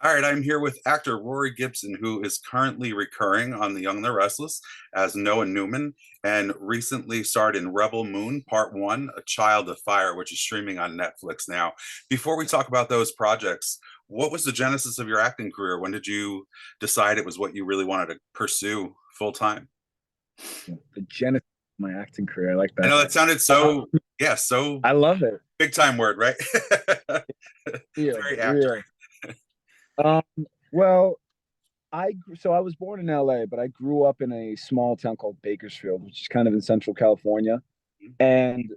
All right, I'm here with actor Rory Gibson, who is currently recurring on The Young and the Restless as Noah Newman and recently starred in Rebel Moon Part 1, A Child of Fire, which is streaming on Netflix now. Before we talk about those projects, what was the genesis of your acting career? When did you decide it was what you really wanted to pursue full time? The genesis of my acting career. I like I that. know that sounded Uh, so, yeah, so I love it. big time word, right? Real, Very actor. real. Um, well, so I was born in LA, but I grew up in a small town called Bakersfield, which is kind of in Central California. And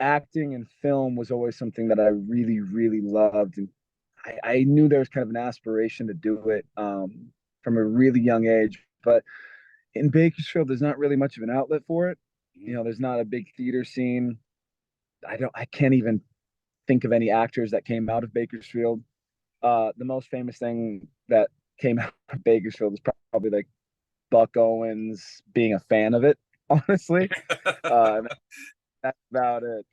acting and film was always something that I really, really loved. And I knew there was kind of an aspiration to do it from a really young age. But in Bakersfield, there's not really much of an outlet for it. There's not a big theater scene. I can't even think of any actors that came out of Bakersfield. The most famous thing that came out of Bakersfield is probably like Buck Owens being a fan of it, honestly. And that's about it.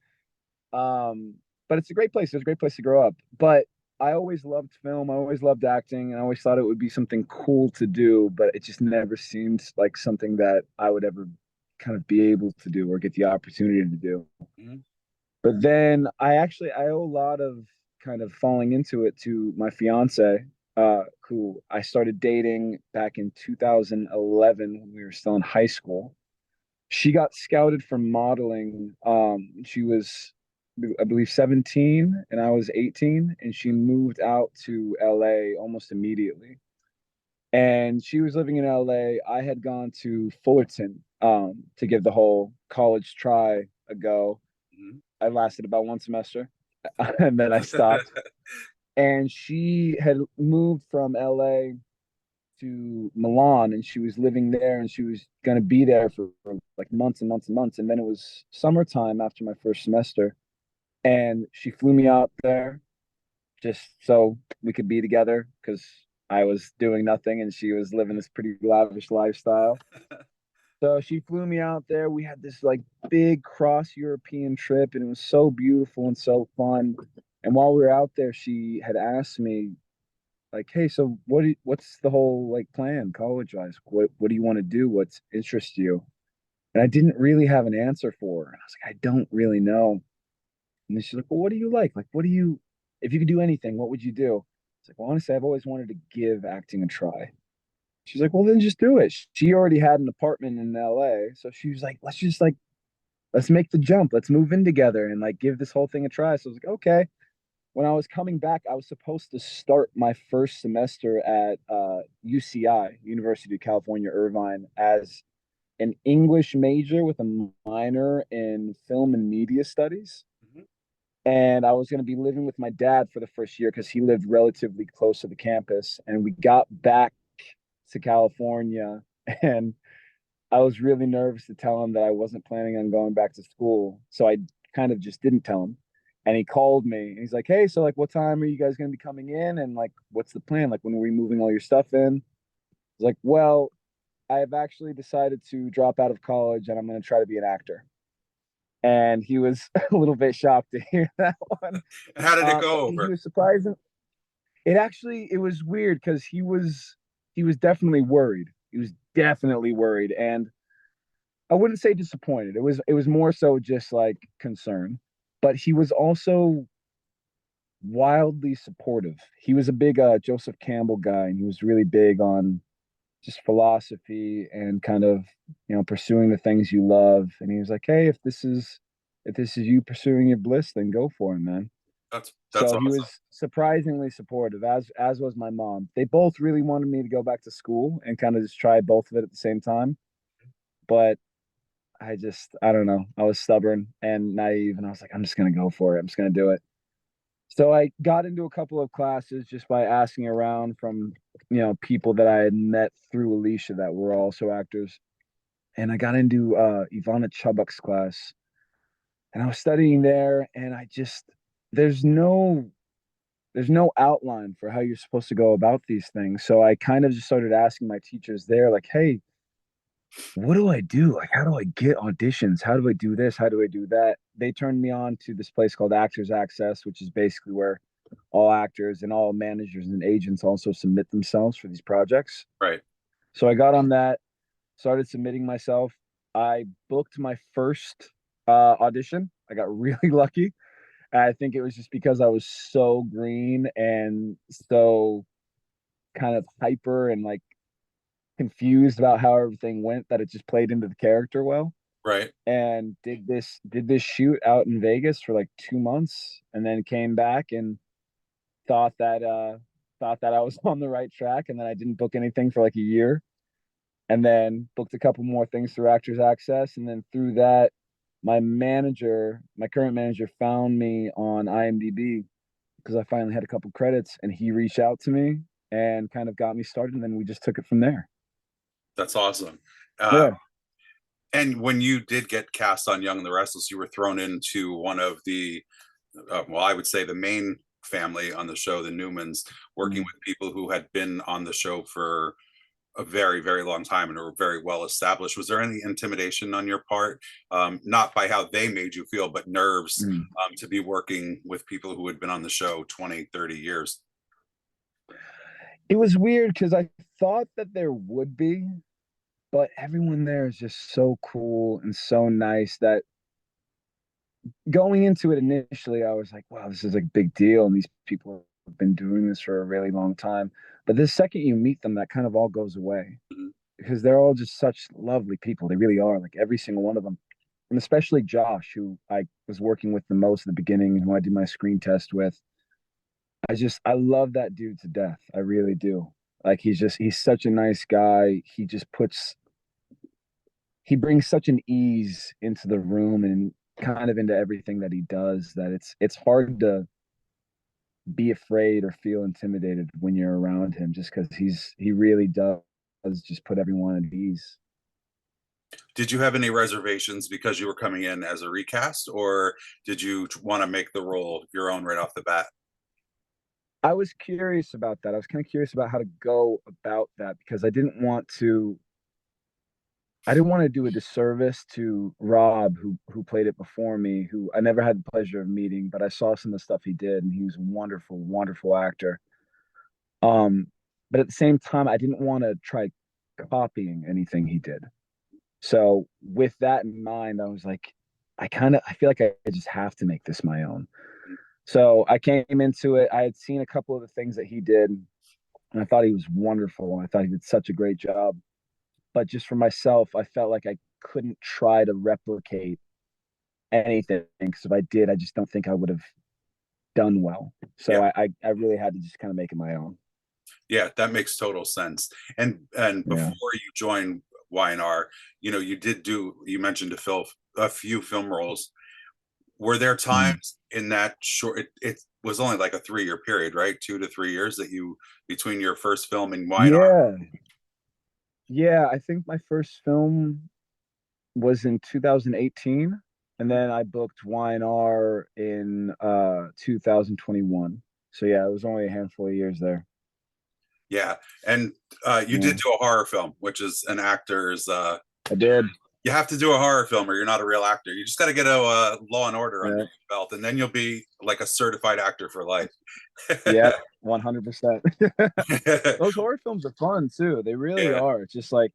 But it's a great place. It's a great place to grow up. But I always loved film. I always loved acting, and I always thought it would be something cool to do. But it just never seemed like something that I would ever kind of be able to do or get the opportunity to do. Mhm. But then I owe a lot of kind of falling into it to my fiance, who I started dating back in 2011 when we were still in high school. She got scouted for modeling. She was, I believe, 17 and I was 18, and she moved out to LA almost immediately. And she was living in LA. I had gone to Fullerton to give the whole college try a go. Mhm. I lasted about one semester and then I stopped. And she had moved from LA to Milan and she was living there and she was going to be there for like months and months and months. And then it was summertime after my first semester and she flew me out there just so we could be together because I was doing nothing and she was living this pretty lavish lifestyle. So she flew me out there. We had this like big cross European trip, and it was so beautiful and so fun. And while we were out there, she had asked me, like, "Hey, so what's the whole like plan college wise? What do you want to do? What's interests you?" And I didn't really have an answer for her. And I was like, "I don't really know." And then she's like, "Well, what do you like? Like, what do you? If you could do anything, what would you do?" It's like, "Well, honestly, I've always wanted to give acting a try." She's like, "Well, then just do it." She already had an apartment in LA, so she was like, "Let's just like let's make the jump. Let's move in together and like give this whole thing a try." So I was like, "Okay." When I was coming back, I was supposed to start my first semester at UCI, University of California, Irvine, as an English major with a minor in film and media studies. Mhm. And I was going to be living with my dad for the first year because he lived relatively close to the campus. And we got back to California, and I was really nervous to tell him that I wasn't planning on going back to school. So I kind of just didn't tell him. And he called me and he's like, "Hey, so like what time are you guys gonna be coming in? And like what's the plan? Like when are we moving all your stuff in?" I was like, "Well, I've actually decided to drop out of college and I'm gonna try to be an actor." And he was a little bit shocked to hear that one. How did it go He over? was surprised. It was weird because he was definitely worried. He was definitely worried. And I wouldn't say disappointed. It was more so just like concern. But he was also wildly supportive. He was a big Joseph Campbell guy, and he was really big on just philosophy and kind of pursuing the things you love. And he was like, "Hey, if this is you pursuing your bliss, then go for it, man." That's So he awesome. was surprisingly supportive, as was my mom. They both really wanted me to go back to school and kind of just try both of it at the same time. But I don't know. I was stubborn and naive, and I was like, I'm just gonna go for it. I'm just gonna do it. So I got into a couple of classes just by asking around from, people that I had met through Alicia that were also actors. And I got into Ivana Chubbuck's class, and I was studying there, and there's no there's no outline for how you're supposed to go about these things. So I kind of just started asking my teachers there, like, "Hey, what do I do? Like, how do I get auditions? How do I do this? How do I do that?" They turned me on to this place called Actors Access, which is basically where all actors and all managers and agents also submit themselves for these projects. Right. So I got on that, started submitting myself. I booked my first audition. I got really lucky. I think it was just because I was so green and so kind of hyper and like confused about how everything went that it just played into the character well. Right. And did this shoot out in Vegas for like 2 months, and then came back and thought that thought that I was on the right track, and then I didn't book anything for like a year, and then booked a couple more things through Actors Access, and then through that, my current manager, found me on IMDb because I finally had a couple credits, and he reached out to me and kind of got me started, and then we just took it from there. That's awesome. Uh, Yeah. and when you did get cast on Young and the Restless, you were thrown into one of the, well, I would say the main family on the show, the Newmans, working Mm. with people who had been on the show for a very, very long time and were very well established. Was there any intimidation on your part? Not by how they made you feel, but nerves, Mm. to be working with people who had been on the show 20, 30 years? It was weird because I thought that there would be, but everyone there is just so cool and so nice that going into it initially, I was like, wow, this is a big deal. And these people have been doing this for a really long time. But the second you meet them, that kind of all goes away Mhm. because they're all just such lovely people. They really are, like every single one of them. And especially Josh, who I was working with the most at the beginning and who I did my screen test with. I love that dude to death. I really do. Like he's such a nice guy. He brings such an ease into the room and kind of into everything that he does that it's hard to be afraid or feel intimidated when you're around him just because he really does just put everyone at ease. Did you have any reservations because you were coming in as a recast, or did you want to make the role your own right off the bat? I was curious about that. I was kind of curious about how to go about that because I didn't want to do a disservice to Rob, who played it before me, who I never had the pleasure of meeting, but I saw some of the stuff he did, and he was a wonderful, wonderful actor. Um, but at the same time, I didn't want to try copying anything he did. So with that in mind, I was like, I feel like I just have to make this my own. So I came into it. I had seen a couple of the things that he did, and I thought he was wonderful. I thought he did such a great job. But just for myself, I felt like I couldn't try to replicate anything because if I did, I just don't think I would have done well. So Yeah, I really had to just kind of make it my own. yeah, that makes total sense. And Yeah. before you joined Y&R, you mentioned a few film roles. Were there Mm. times in that short, it was only like a 3 year period, right? 2 to 3 years that you between your first film and Y&R? Yeah. Yeah. I think my first film was in 2018, and then I booked Y&R in 2021. So yeah, it was only a handful of years there. Yeah. And you did Yeah, do a horror film, which is an actor's I did. you have to do a horror film or you're not a real actor. You just got to get a Law and Order under Yeah. your belt, and then you'll be like a certified actor for life. Yep. 100%. Those horror films are fun too. They really Yeah, are. It's just like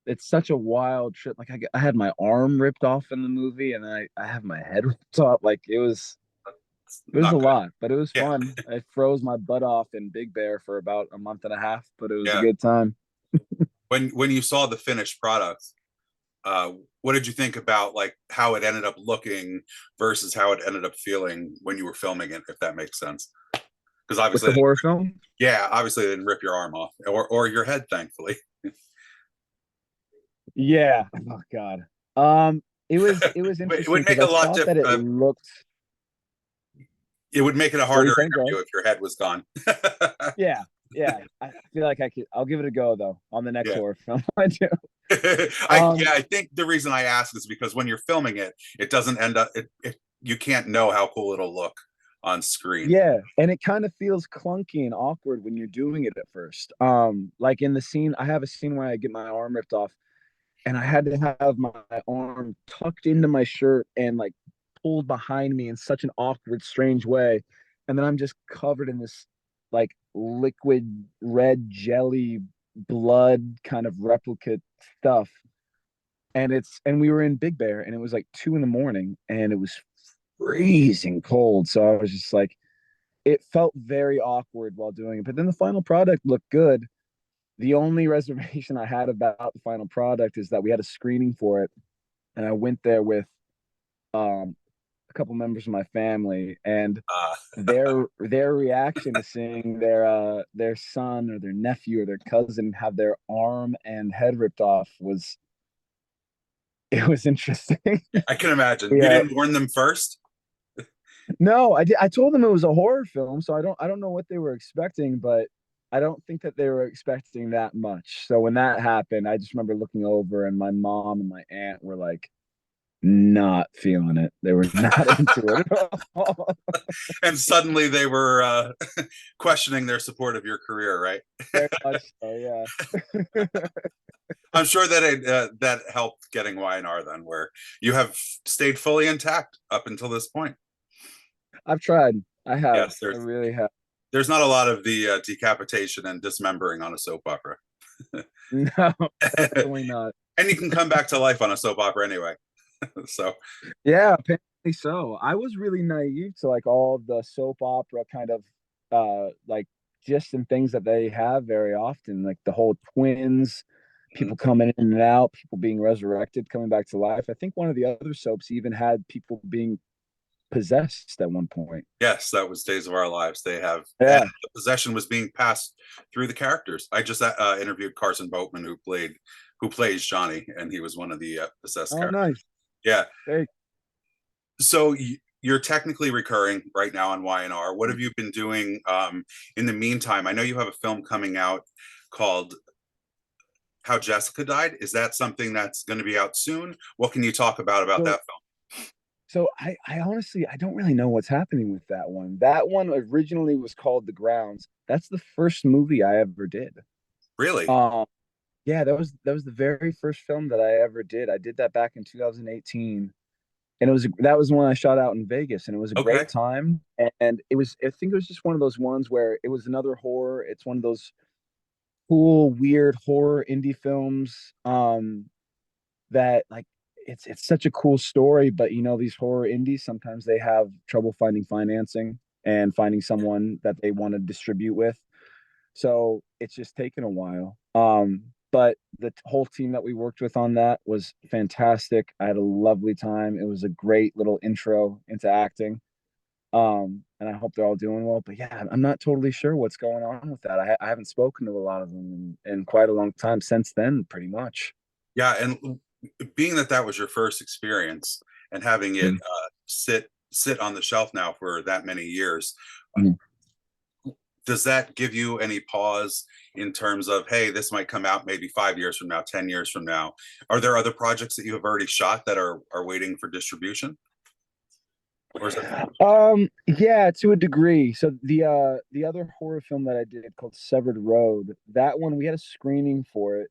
it's such a wild trip. Like I had my arm ripped off in the movie, and I have my head ripped off. Like it's it was a not good. lot, but it was Yeah, fun. I froze my butt off in Big Bear for about a month and a half, but it was a yeah. good time. When you saw the finished product, uh, what did you think about like how it ended up looking versus how it ended up feeling when you were filming it, if that makes sense? Because With the obviously, horror film. yeah, obviously they didn't rip your arm off or your head, thankfully. Yeah. Oh God. It was It interesting would because make a I lot thought that different. it looked. It would make it a What were harder you saying? Go ahead. interview if your head was gone. Yeah, yeah. I feel like I could. I'll give it a go though on the next Yeah. horror film I do. Yeah, Um, I think the reason I ask is because when you're filming it, it doesn't end up you can't know how cool it'll look on screen. yeah, and it kind of feels clunky and awkward when you're doing it at first. Like in the scene, I have a scene where I get my arm ripped off, and I had to have my arm tucked into my shirt and like pulled behind me in such an awkward, strange way. and then I'm just covered in this like liquid red jelly blood kind of replicate stuff. And we were in Big Bear, and it was like 2 in the morning, and it was freezing cold. So I was just like, it felt very awkward while doing it. But then the final product looked good. The only reservation I had about the final product is that we had a screening for it, and I went there with um, a couple members of my family, and Uh, their reaction to seeing their son or their nephew or their cousin have their arm and head ripped off was it was interesting. I can imagine. You Yeah. didn't warn them first? No, I did. I told them it was a horror film, so I don't know what they were expecting, but I don't think that they were expecting that much. So when that happened, I just remember looking over, and my mom and my aunt were like not feeling it. They were not into it at all. And suddenly they were questioning their support of your career, right? Very much so, yeah. I'm sure that that helped getting Y&R then, where you have stayed fully intact up until this point. I've tried. I have. Yes, I really have. there's not a lot of the decapitation and dismembering on a soap opera. No, definitely not. And you can come back to life on a soap opera anyway. So Yeah, apparently so. I was really naive to like all the soap opera kind of like gist and things that they have very often, like the whole twins, mhm. people coming in and out, people being resurrected, coming back to life. I think one of the other soaps even had people being possessed at one point. Yes, that was Days of Our Lives. They have, and Yeah. the possession was being passed through the characters. I just interviewed Carson Boatman, who plays Johnny, and he was one of the possessed Oh, characters. nice. Yeah. Hey. So you're technically recurring right now on Y&R. What have you been doing in the meantime? I know you have a film coming out called How Jessica Died. Is that something that's going to be out soon? What can you talk about So that film? I honestly I don't really know what's happening with that one. That one originally was called The Grounds. That's the first movie I ever did. Really? Um, yeah, that was the very first film that I ever did. I did that back in 2018, and that was when I shot out in Vegas, and it was a Okay. great time. And it was I think it was just one of those ones where it was another horror. It's one of those cool, weird horror indie films. That like it's such a cool story, but these horror indies sometimes they have trouble finding financing and finding someone that they want to distribute with. So it's just taken a while. But the whole team that we worked with on that was fantastic. I had a lovely time. It was a great little intro into acting. And I hope they're all doing well. But yeah, I'm not totally sure what's going on with that. I haven't spoken to a lot of them in quite a long time since then, pretty much. Yeah, and being that that was your first experience and having it Mhm. sit on the shelf now for that many years, Mhm. does that give you any pause in terms of, hey, this might come out maybe 5 years from now, 10 years from now? Are there other projects that you have already shot that are waiting for distribution, or is that? Yeah, to a degree. So the other horror film that I did called Severed Road, that one we had a screening for it,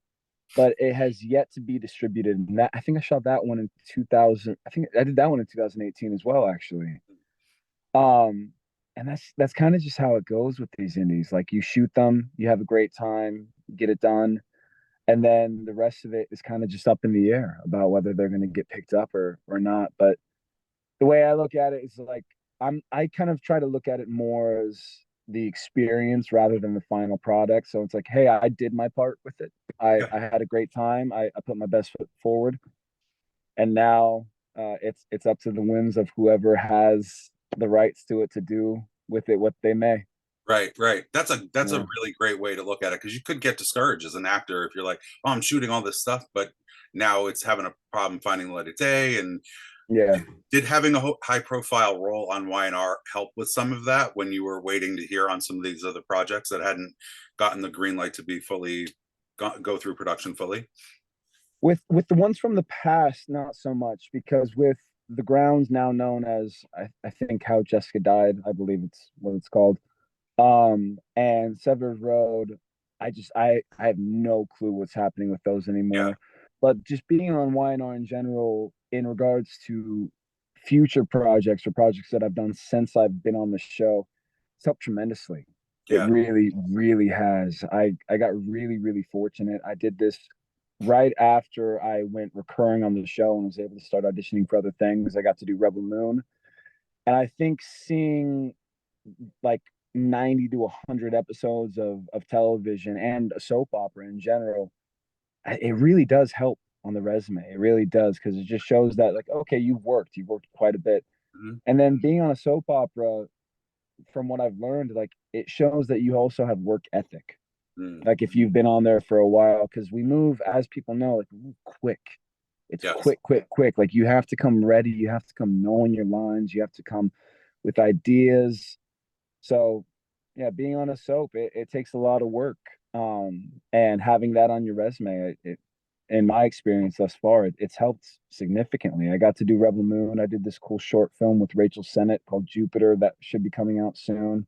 but it has yet to be distributed. And that I think I shot that one in 2000. I think I did that one in 2018 as well, actually. Um, and that's kind of just how it goes with these indies. Like you shoot them, you have a great time, you get it done, and then the rest of it is kind of just up in the air about whether they're going to get picked up or not. But the way I look at it is like I kind of try to look at it more as the experience rather than the final product. So it's like, hey, I did my part with it. Yeah, I had a great time. I put my best foot forward, and now it's up to the whims of whoever has the rights to it to do with it what they may. right. That's a Yeah, really great way to look at it, because you could get discouraged as an actor if you're like, oh, I'm shooting all this stuff, but now it's having a problem finding the light of day. And yeah. did having a high profile role on Y&R help with some of that when you were waiting to hear on some of these other projects that hadn't gotten the green light to be fully go through production fully? With the ones from the past, not so much because with the grounds now known as I think How Jessica Died, I believe it's what it's called. And Severed Road, I have no clue what's happening with those Yeah, anymore. But just being on Y&R in general, in regards to future projects or projects that I've done since I've been on the show, helped tremendously. It Yeah. really, really has. I got really, really fortunate. I did this right after I went recurring on the show and was able to start auditioning for other things. I got to do Rebel Moon, and I think seeing like 90 to 100 episodes of television and a soap opera in general, it really does help on the resume. It really does, because it just shows that, like, okay, you've worked quite a bit. Mhm. And then being on a soap opera, from what I've learned, like it shows that you also have work ethic. Mm. Like if you've been on there for a while, because we move, as people know, like we move quick. It's Yes. quick, quick, quick. Like you have to come ready. You have to come knowing your lines. You have to come with ideas. So yeah, being on a soap, it takes a lot of work. And having that on your resume, in my experience thus far, it's helped significantly. I got to do Rebel Moon. I did this cool short film with Rachel Sennett called Jupiter that should be coming out soon.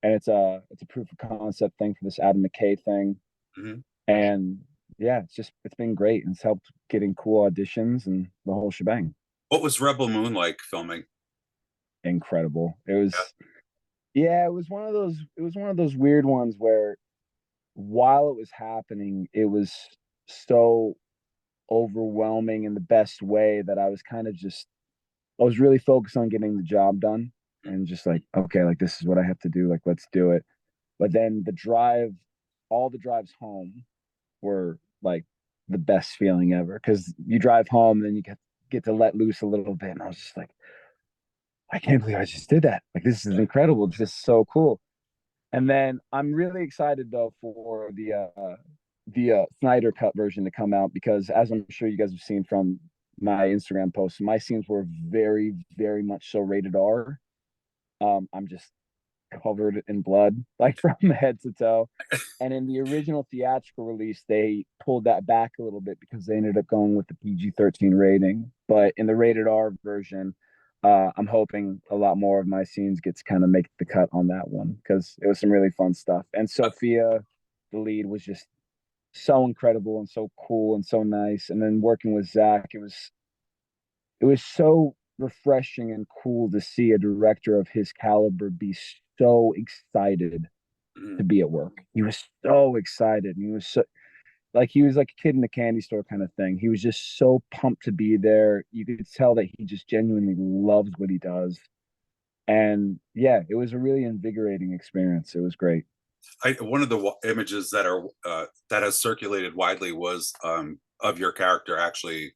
And it's a proof of concept thing for this Adam McKay thing. Mhm. And yeah, it's been great. And it's helped getting cool auditions and the whole shebang. What was Rebel Moon like filming? Incredible. It Yeah. was yeah, it was one of those weird ones where while it was happening, it was so overwhelming in the best way that I was kind of just I was really focused on getting the job done Mm. and just like, okay, like this is what I have to do, like let's do it. But then all the drives home were like the best feeling ever, because you drive home and then you get to let loose a little bit. And I was just like, I can't believe I just did that. Like this is incredible. It's just so cool. And then I'm really excited though for the Snyder cut version to come out, because as I'm sure you guys have seen from my Instagram posts, my scenes were very, very much so rated R. I'm just covered in blood, like from head to toe. And in the original theatrical release, they pulled that back a little bit because they ended up going with the PG-13 rating. But in the rated R version, I'm hoping a lot more of my scenes gets kind of make the cut on that one, because it was some really fun stuff. And Sophia, the lead, was just so incredible and so cool and so nice. And then working with Zach, it was so refreshing and cool to see a director of his caliber be so excited to Mhm. be at work. He was so excited. And he was so like he was like a kid in a candy store kind of thing. He was just so pumped to be there. You could tell that he just genuinely loves what he does. And yeah, it was a really invigorating experience. It was great. One of the images that are that has circulated widely was of your character actually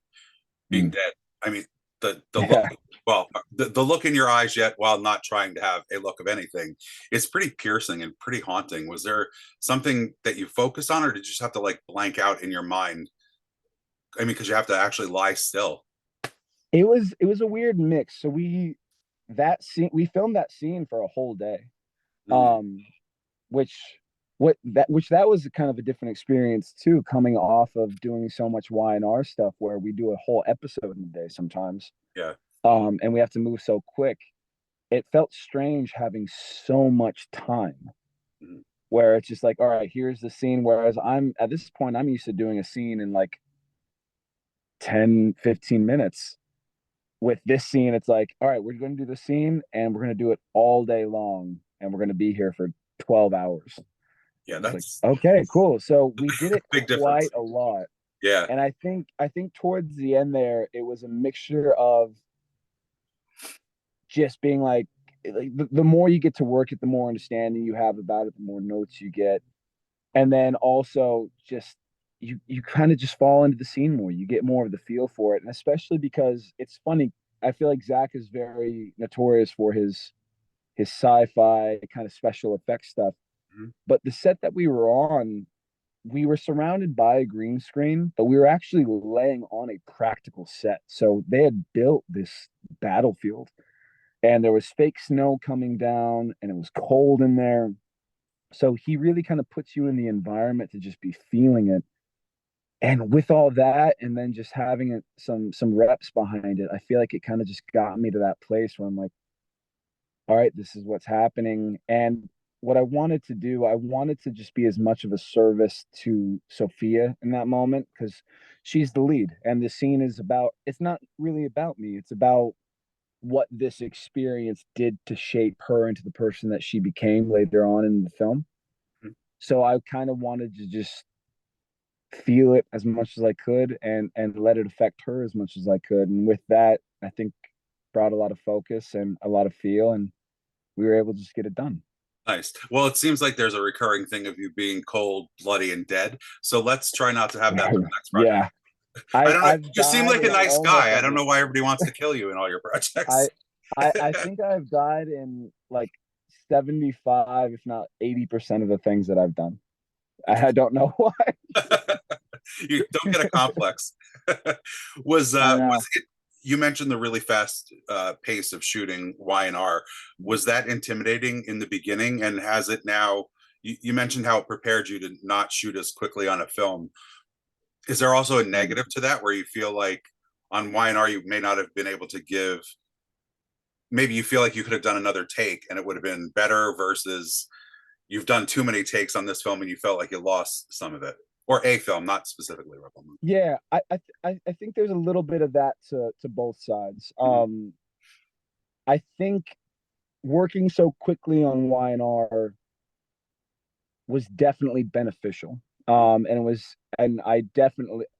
being Mm. dead. I mean, the look, Yeah. well, the look in your eyes, yet while not trying to have a look of anything, is pretty piercing and pretty haunting. Was there something that you focused on, or did you just have to like blank out in your mind? I mean, because you have to actually lie still. It was a weird mix. So we filmed that scene for a whole day. Mm. Um which which that was kind of a different experience too, coming off of doing so much Y&R stuff where we do a whole episode in a day sometimes. Yeah. And we have to move so quick. It felt strange having so much time, Mm. where it's just like, all right, here's the scene. Whereas I'm at this point, I'm used to doing a scene in like 10, 15 minutes. With this scene, it's like, all right, we're going to do the scene and we're going to do it all day long and we're going to be here for 12 hours. Yeah, It's like, that's okay, cool. So we did it big difference. quite a lot. Yeah. And I think towards the end there, it was a mixture of just being like the more you get to work it, the more understanding you have about it, the more notes you get. And then also just you kind of just fall into the scene more. You get more of the feel for it. And especially because it's funny, I feel like Zach is very notorious for his sci-fi kind of special effects stuff. Mhm. But the set that we were on, we were surrounded by a green screen, but we were actually laying on a practical set. So they had built this battlefield and there was fake snow coming down and it was cold in there. So he really kind of puts you in the environment to just be feeling it. And with all that, and then just having some reps behind it, I feel like it kind of just got me to that place where I'm like, all right, this is what's happening. And what I wanted to do, I wanted to just be as much of a service to Sophia in that moment, because she's the lead and the scene is about, it's not really about me. It's about what this experience did to shape her into the person that she became later on in the film. Mhm. So I kind of wanted to just feel it as much as I could and let it affect her as much as I could. And with that, I think brought a lot of focus and a lot of feel, and we were able to just get it done. Nice. Well, it seems like there's a recurring thing of you being cold, bloody, and dead. So let's try not to have that for the next project. Yeah, I don't know. I've You seem died like a in nice almost guy. I don't know why everything. everybody wants to kill you in all your I projects. I think I've died in like 75, if not 80% of the things that I've done. I don't know why. You don't get a complex. Was I know. it, you mentioned the really fast pace of shooting Y&R. Was that intimidating in the beginning, and has it now? You mentioned how it prepared you to not shoot as quickly on a film. Is there also a negative to that where you feel like on Y&R you may not have been able to give? Maybe you feel like you could have done another take and it would have been better versus you've done too many takes on this film and you felt like you lost some of it, or a film, not specifically Rebel Moon. Yeah, I think there's a little bit of that to both sides. Mhm. I think working so quickly on Y&R was definitely beneficial. And it was, and I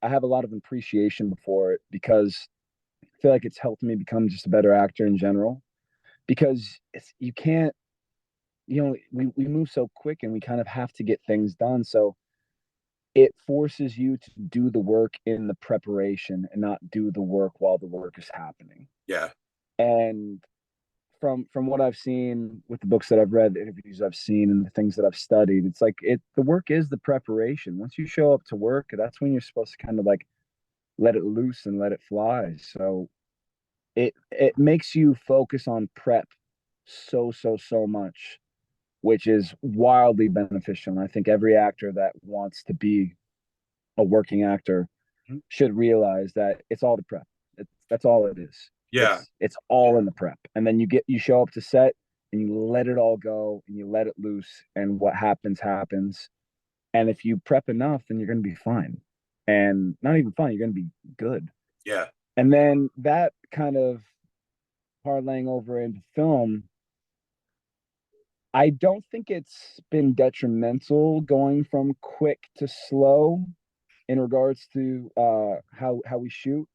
have a lot of appreciation for it because I feel like it's helped me become just a better actor in general. Because you can't, we move so quick and we kind of have to get things done. So it forces you to do the work in the preparation and not do the work while the work is happening. Yeah. And from what I've seen with the books that I've read, the interviews I've seen, and the things that I've studied, it's like the work is the preparation. Once you show up to work, that's when you're supposed to kind of like let it loose and let it fly. So it makes you focus on prep so much, which is wildly beneficial. And I think every actor that wants to be a working actor Mhm. should realize that it's all the prep. That's all it is. Yeah. It's all in the prep, and then you show up to set and you let it all go and you let it loose, and what happens happens. And if you prep enough, then you're going to be fine, and not even fine. You're going to be good. Yeah. And then that kind of parlaying over into film, I don't think it's been detrimental going from quick to slow in regards to how we shoot.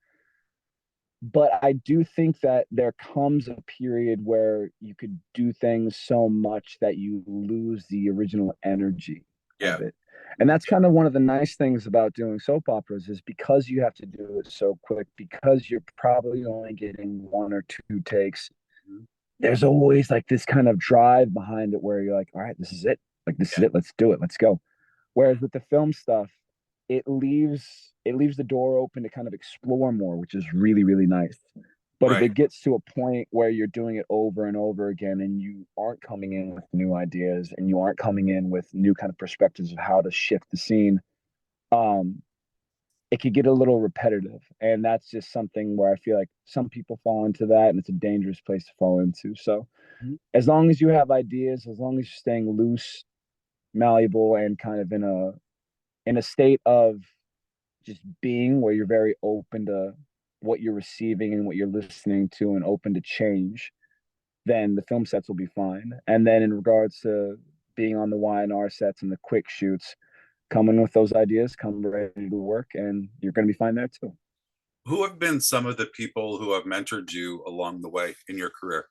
But I do think that there comes a period where you could do things so much that you lose the original energy Yeah. of it. And that's kind of one of the nice things about doing soap operas is because you have to do it so quick, because you're probably only getting one or two takes, Mhm. there's always like this kind of drive behind it where you're like, all right, this is it. Like this is Yeah. it. Let's do it. Let's go. Whereas with the film stuff, it leaves the door open to kind of explore more, which is really nice. But if Right. it gets to a point where you're doing it over and over again and you aren't coming in with new ideas and you aren't coming in with new kind of perspectives of how to shift the scene, um, it could get a little repetitive. And that's just something where I feel like some people fall into that and it's a dangerous place to fall into. So Mhm. as long as you have ideas, as long as you're staying loose, malleable, and kind of in a state of just being where you're very open to what you're receiving and what you're listening to and open to change, then the film sets will be fine. And then in regards to being on the Y&R sets and the quick shoots, come in with those ideas, come ready to work, and you're going to be fine there too. Who have been some of the people who have mentored you along the way in your career?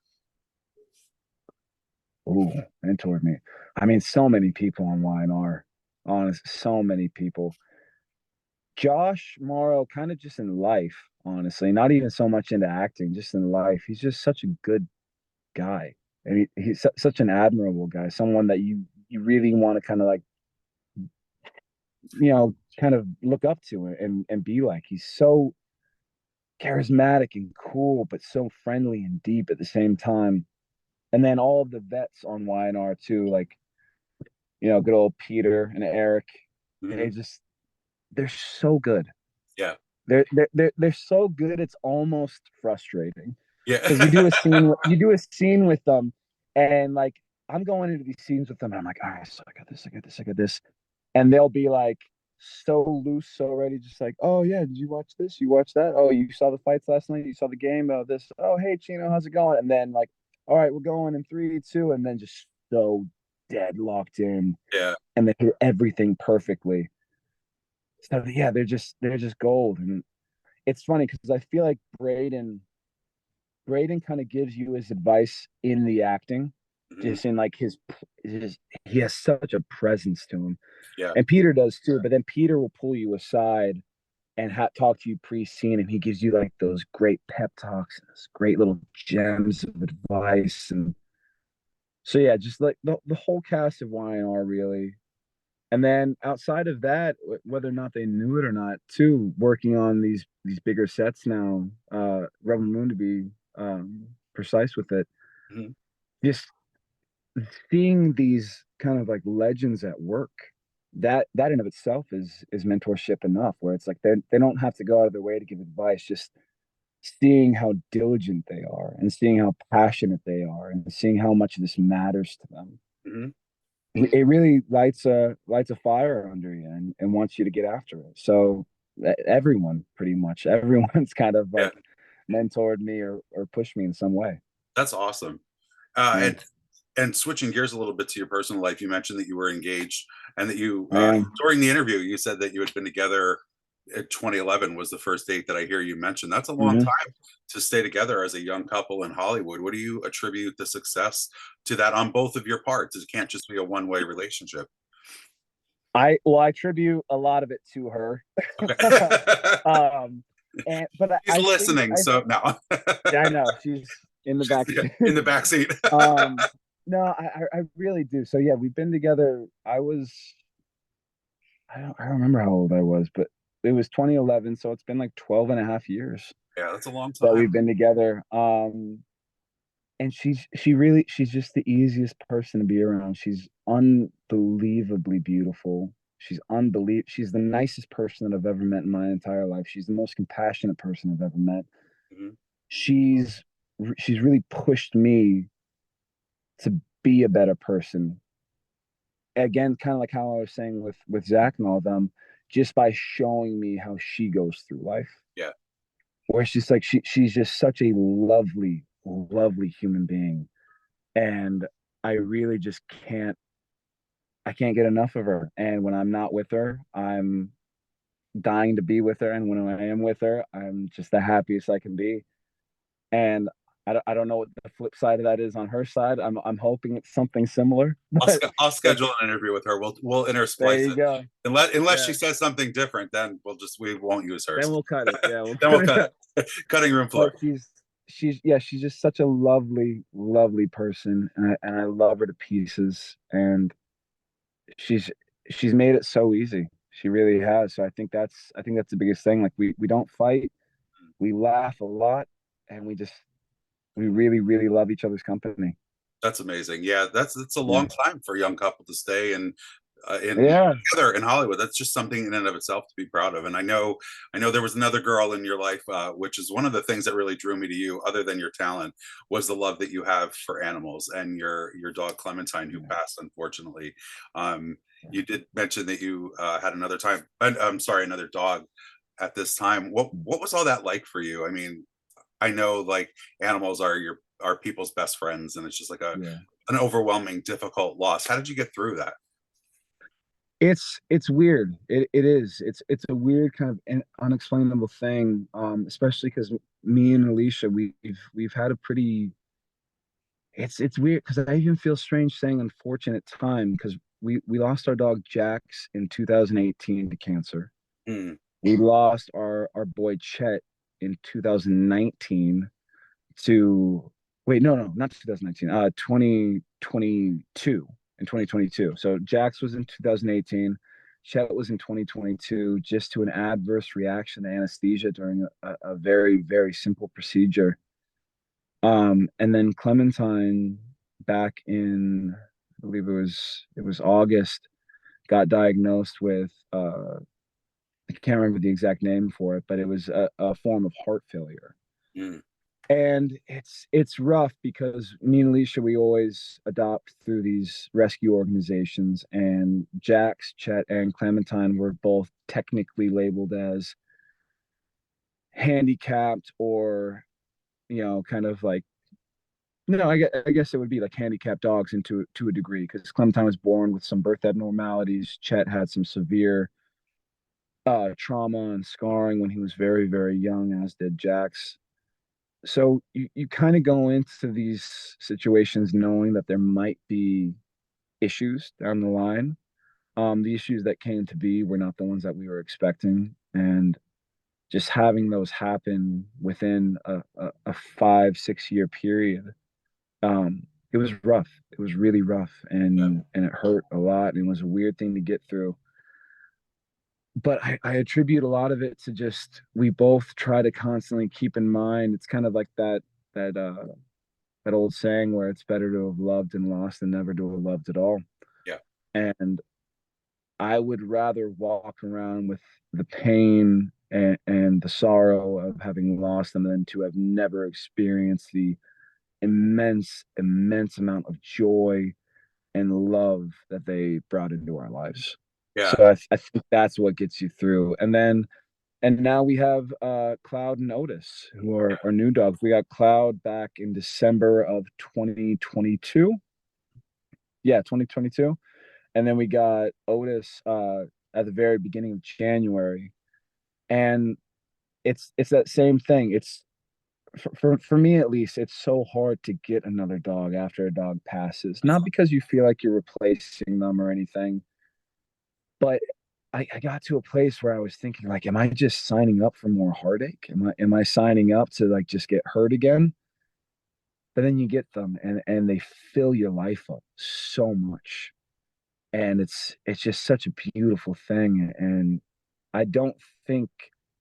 Ooh, mentored me. I mean, so many people on Y&R, honest, so many people. Josh Morrow, kind of just in life, honestly, not even so much into acting, just in life. He's just such a good guy. And he's such an admirable guy, someone that you really want to kind of like, kind of look up to and be like. He's so charismatic and cool, but so friendly and deep at the same time. And then all of the vets on Y&R too, like, good old Peter and Eric. They Mhm. just they're so good. Yeah. They're so good. It's almost frustrating Yeah. because you do a scene with them, and like I'm going into these scenes with them, and I'm like, all right, so I got this, and they'll be like so loose already, just like, oh yeah, did you watch this? You watch that? Oh, you saw the fights last night? You saw the game? Oh, this. Oh, hey Chino, how's it going? And then like, all right, we're going in 3, 2, and then just so dead locked in, Yeah. and they hit everything perfectly. So yeah, they're just gold. And it's funny because I feel like Braden kind of gives you his advice in the acting, Hmm. just in like his he has such a presence to him, Yeah. and Peter does too. But then Peter will pull you aside and talk to you pre-scene, and he gives you like those great pep talks, and those great little gems of advice. And so yeah, just like the whole cast of Y&R really. And then outside of that, whether or not they knew it or not, too, working on these bigger sets now, Rebel Moon to be precise with it, Hmm. just seeing these kind of like legends at work, that in of itself is mentorship enough, where it's like they don't have to go out of their way to give advice, just seeing how diligent they are and seeing how passionate they are and seeing how much this matters to them. Hmm. It really lights a fire under you and wants you to get after it. So everyone, pretty much everyone's kind of Yeah. like mentored me or pushed me in some way. That's awesome. Yeah, And switching gears a little bit to your personal life, you mentioned that you were engaged and that you I am. during the interview you said that you had been together. 2011 was the first date that I hear you mention. That's a long Hmm. time to stay together as a young couple in Hollywood. What do you attribute the success to that on both of your parts? It can't just be a one-way relationship. I attribute a lot of it to her. Okay. um, and but He's think listening, so no. yeah, I know she's in the back Yeah, seat. in the back seat. No, I really do. So yeah, we've been together. I don't remember how old I was, but it was 2011, so it's been like 12 and a half years Yeah, that's a long that time. we've been together. And she's just the easiest person to be around. She's unbelievably beautiful. She's the nicest person that I've ever met in my entire life. She's the most compassionate person I've ever met. Mhm. She's she's really pushed me to be a better person. Again, kind of like how I was saying with Zach and all of them, just by showing me how she goes through life. Yeah, Where she's like she's just such a lovely, lovely human being. And I really just I can't get enough of her. And when I'm not with her, I'm dying to be with her. And when I am with her, I'm just the happiest I can be. And I don't know what the flip side of that is on her side. I'm hoping it's something similar, but I'll that's schedule an interview with her. We'll there intersplice you it. go. Unless Yeah. she says something different, then we won't use Then hers. we'll cut it. Yeah, we'll Then cut we'll it cut out. it. Cutting room But floor. she's just such a lovely, lovely person. And I love her to pieces. And she's she's made it so easy. She really has. So I think that's the biggest thing. Like we don't fight, we laugh a lot, and we really, really love each other's company. That's amazing. Yeah, that's a Yeah. long time for a young couple to stay and in Yeah. together in Hollywood. That's just something in and of itself to be proud of. And I know there was another girl in your life, which is one of the things that really drew me to you, other than your talent, was the love that you have for animals and your dog Clementine, who Yeah. passed unfortunately. Um, Yeah. you did mention that you had another time. I'm sorry, another dog at this time. What was all that like for you? I mean, I know like animals are people's best friends, and it's just like a Yeah. an overwhelming, difficult loss. How did you get through that? It's weird. It is. It's a weird kind of unexplainable thing. Especially because me and Alicia, we've had a pretty. It's weird because I even feel strange saying unfortunate time because we lost our dog Jax in 2018 to cancer. Mm, We lost our boy Chet in 2019 to wait, no, not 2019, 2022 in 2022. So Jax was in 2018, Chet was in 2022, just to an adverse reaction to anesthesia during a very, very simple procedure. And then Clementine back in, I believe it was August, got diagnosed with I can't remember the exact name for it, but it was a form of heart failure. mm. And it's rough because me and Alicia, we always adopt through these rescue organizations, and Jax, Chet, and Clementine were both technically labeled as handicapped, or kind of like, no, I guess it would be like handicapped dogs into to a degree, because Clementine was born with some birth abnormalities. Chet had some severe trauma and scarring when he was very, very young, as did Jax. So you kind of go into these situations knowing that there might be issues down the line. The issues that came to be were not the ones that we were expecting, and just having those happen within a 5 6 year period, it was rough. It was really rough, Yeah, and it hurt a lot, and it was a weird thing to get through. But I attribute a lot of it to just, we both try to constantly keep in mind, it's kind of like that that old saying where it's better to have loved and lost than never to have loved at all. yeah, And I would rather walk around with the pain and the sorrow of having lost them than to have never experienced the immense, immense amount of joy and love that they brought into our lives. yeah. So I think that's what gets you through. And now we have Cloud and Otis, who are our new dogs. We got Cloud back in December of 2022. Yeah, 2022. And then we got Otis at the very beginning of January. And it's that same thing. It's for me at least, it's so hard to get another dog after a dog passes. Not because you feel like you're replacing them or anything, but I got to a place where I was thinking, like, am I just signing up for more heartache? Am I signing up to like just get hurt again? But then you get them, and they fill your life up so much. And it's just such a beautiful thing. And I don't think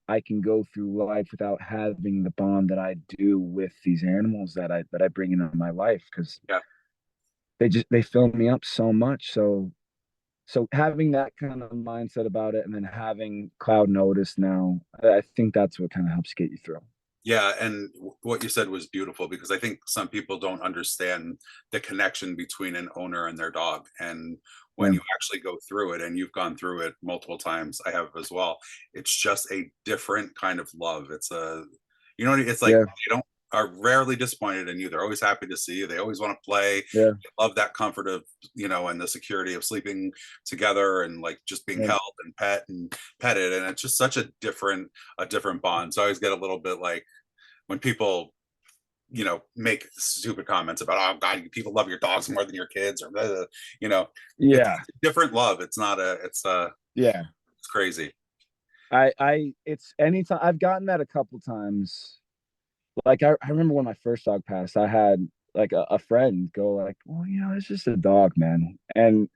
I can go through life without having the bond that I do with these animals that I bring into my life, because Yeah. they fill me up so much. So having that kind of mindset about it, and then having Cloud Notice now, I think that's what kind of helps get you through. Yeah, and what you said was beautiful, because I think some people don't understand the connection between an owner and their dog. And when Yeah, you actually go through it, and you've gone through it multiple times, I have as well, it's just a different kind of love. It's a, it's like yeah, they don't are rarely disappointed in you. They're always happy to see you. They always want to play. yeah, They love that comfort of, and the security of sleeping together, and like just being yeah, held and petted. And it's just such a different bond. So I always get a little bit like, when people make stupid comments about, oh god, people love your dogs more than your kids, or blah, blah, you know it's yeah, a different love. It's not a yeah. it's crazy. It's anytime I've gotten that a couple times. Like I remember when my first dog passed, I had like a friend go like, "Well, it's just a dog, man." And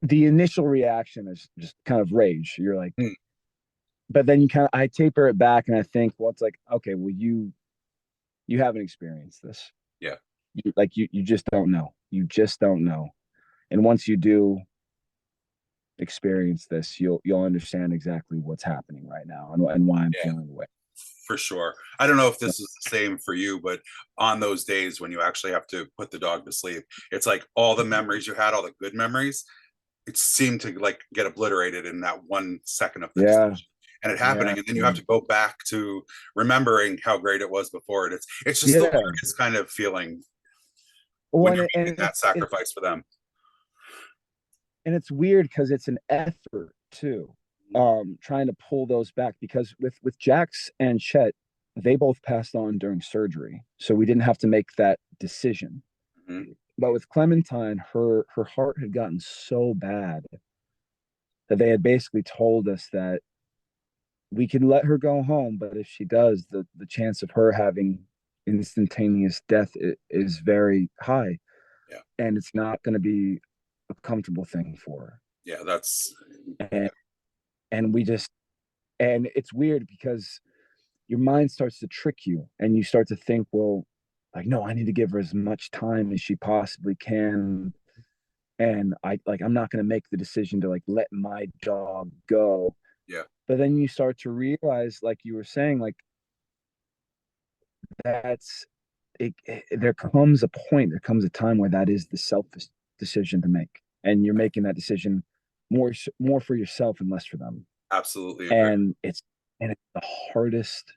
the initial reaction is just kind of rage. You're like, Mm, but then I taper it back, and I think, well, it's like, okay, well, you haven't experienced this. yeah, You just don't know. You just don't know. And once you do experience this, you'll understand exactly what's happening right now, and why I'm yeah, feeling the way. for sure. I don't know if this is the same for you, but on those days when you actually have to put the dog to sleep, it's like all the memories you had, all the good memories, it seemed to like get obliterated in that 1 second of the Yeah, decision and it yeah, happening, and then you have to go back to remembering how great it was before it. It's just the yeah. weirdest kind of feeling when Well, you're and making that sacrifice for them. it's weird because it's an effort too, trying to pull those back, because with Jax and Chet, they both passed on during surgery, so we didn't have to make that decision. Mhm. But with Clementine, her heart had gotten so bad that they had basically told us that we can let her go home, but if she does, the chance of her having instantaneous death is very high, Yeah, and it's not going to be a comfortable thing for yeah, that's her. yeah, And we just and it's weird because your mind starts to trick you, and you start to think, well, like, no, I need to give her as much time as she possibly can. And I'm not going to make the decision to like let my dog go. yeah, But then you start to realize, like you were saying, like that's there comes a point, there comes a time where that is the selfish decision to make, and you're making that decision more for yourself and less for them. Absolutely agree. And it's the hardest.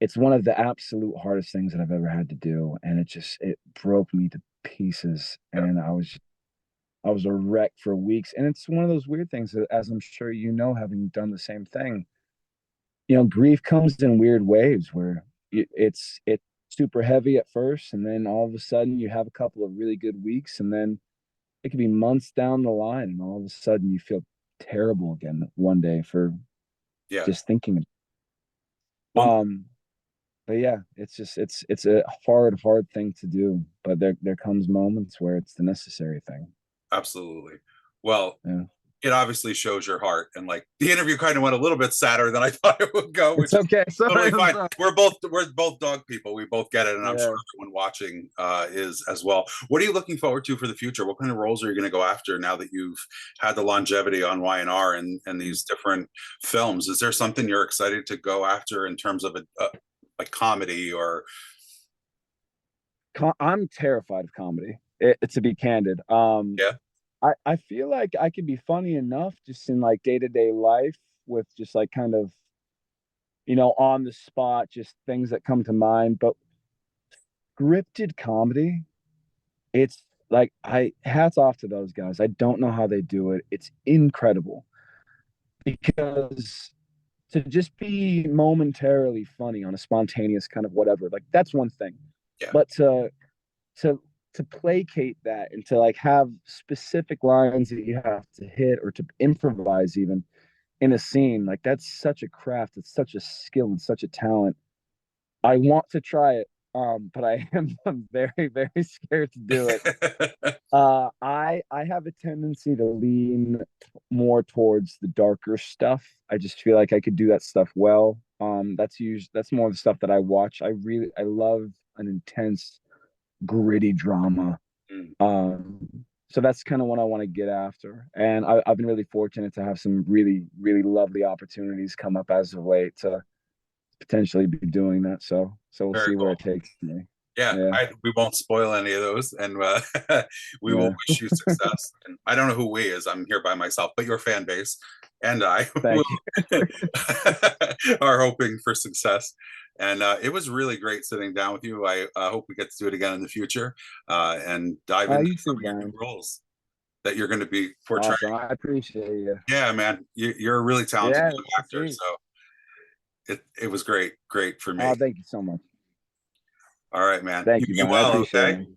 It's one of the absolute hardest things that I've ever had to do, and it broke me to pieces, Yeah, and I was a wreck for weeks. And it's one of those weird things that, as I'm sure you know, having done the same thing, grief comes in weird waves where it's super heavy at first, and then all of a sudden you have a couple of really good weeks, and then it could be months down the line, and all of a sudden you feel terrible again one day for yeah. just thinking. Well, Um, but yeah, it's a hard thing to do, but there comes moments where it's the necessary thing. absolutely. Well, Yeah. it obviously shows your heart, and like the interview kind of went a little bit sadder than I thought it would go, It's which is okay. Sorry, totally I'm fine. sorry. We're both dog people. We both get it, and I'm sure Yeah. everyone watching is as well. What are you looking forward to for the future? What kind of roles are you going to go after now that you've had the longevity on Y&R and these different films? Is there something you're excited to go after in terms of a like comedy or I'm terrified of comedy. To be candid, yeah, I feel like I can be funny enough just in like day-to-day life with just like kind of, on the spot, just things that come to mind. But scripted comedy, it's like, I hats off to those guys. I don't know how they do it. It's incredible because to just be momentarily funny on a spontaneous kind of whatever, like that's one thing. yeah, But to to placate that and to like have specific lines that you have to hit or to improvise even in a scene, like that's such a craft, it's such a skill and such a talent. I want to try it, but I'm very, very scared to do it. I have a tendency to lean more towards the darker stuff. I just feel like I could do that stuff well. That's more the stuff that I watch. I love an intense, gritty drama. Mm, So that's kind of what I want to get after. And I've been really fortunate to have some really, really lovely opportunities come up as of late to potentially be doing that. So we'll very see where cool. it takes me. Yeah, Yeah, we won't spoil any of those, and we will yeah. wish you success. And I don't know who we is. I'm here by myself, but your fan base and I will Thank you. are hoping for success. And it was really great sitting down with you. I hope we get to do it again in the future and dive into You some too, of your new Brian. roles that you're going to be portraying. Awesome. I appreciate you. Yeah, man, you're a really talented Yeah, young we'll actor. see. So it was great for me. Thank you so much. All right, man. You Thank you, be Brian. I well, appreciate okay? it.